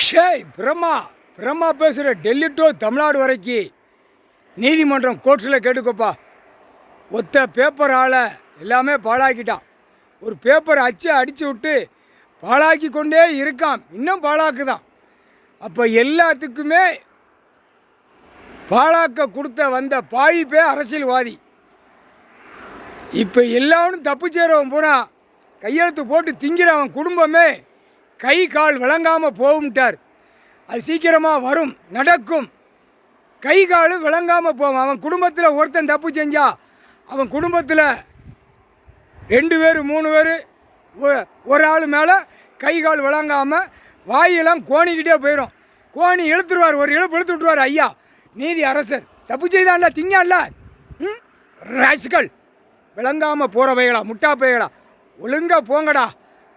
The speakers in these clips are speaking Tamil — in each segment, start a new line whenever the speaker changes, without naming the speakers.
ஷேய் பிரம்மா பிரம்மா பேசுகிற டெல்லி டு தமிழ்நாடு வரைக்கும் நீதிமன்றம் கோர்ட்ஸில் கேட்டுக்கோப்பா. ஒத்த பேப்பர் ஆளை எல்லாமே பாழாக்கிட்டான். ஒரு பேப்பர் அடித்து விட்டு பாழாக்கி கொண்டே இருக்கான், இன்னும் பாழாக்குதான். அப்போ எல்லாத்துக்குமே பாழாக்க கொடுத்த வந்த பாயிப்பே அரசியல்வாதி. இப்போ எல்லாரும் தப்பு செய்கிறவன் பூரா கையெழுத்து போட்டு திங்கிற அவன் குடும்பமே கை கால் விளங்காமல் போகும்ட்டார். அது சீக்கிரமாக வரும், நடக்கும். கை கால் விளங்காமல் போகும். அவன் குடும்பத்தில் ஒருத்தன் தப்பு செஞ்சா அவன் குடும்பத்தில் 2 பேர் 3 பேர் ஒரு ஆள் மேலே கை கால் விளங்காமல் வாயெல்லாம் கோணிக்கிட்டே போயிடும். கோணி இழுத்துருவார், ஒரு இழுப்பு இழுத்து விட்டுருவார். ஐயா நீதி அரசர் தப்பு செய்தான்ல, திங்கான்ல, ராசிகள் விளங்காமல் போகிறவைகளா, முட்டா பைகளா, ஒழுங்காக போங்கடா.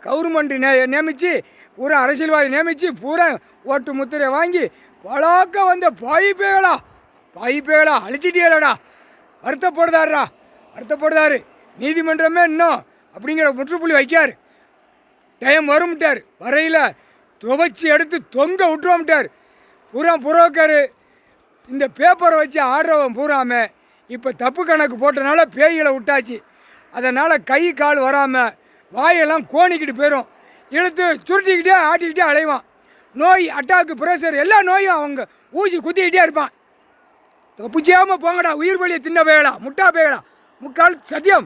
கவர்மெண்ட்டு நியமித்து பூரா அரசியல்வாதி நியமித்து பூரா ஓட்டு முத்திரை வாங்கி பழாக்க வந்த பாயிப்பேகளா அழிச்சிட்டியலடா. வருத்தப்படுதாரு. நீதிமன்றமே இன்னும் அப்படிங்கிற முற்றுப்புள்ளி வைக்கார். டைம் வரும்ட்டார், வரையில் துவைச்சி எடுத்து தொங்க விட்டுருவோம்ட்டார். பூரா புரோக்கரு இந்த பேப்பரை வச்சு ஆடுறவன் பூராம இப்போ தப்பு கணக்கு போட்டனால பேய்களை விட்டாச்சு. அதனால் கை கால் வராமல் வாயெல்லாம் கோணிக்கிட்டு போயிடும். இழுத்து சுருட்டிக்கிட்டே ஆட்டிக்கிட்டே அலைவான். நோய், அட்டாக்கு, ப்ரெஷர் எல்லா நோயும் அவங்க ஊசி குத்திக்கிட்டே இருப்பான். தப்பு செய்யாமல் போங்கடா, உயிர் பலியை தின்ன பேயலா, முட்டா பேயலா, முக்கால் சத்தியம்.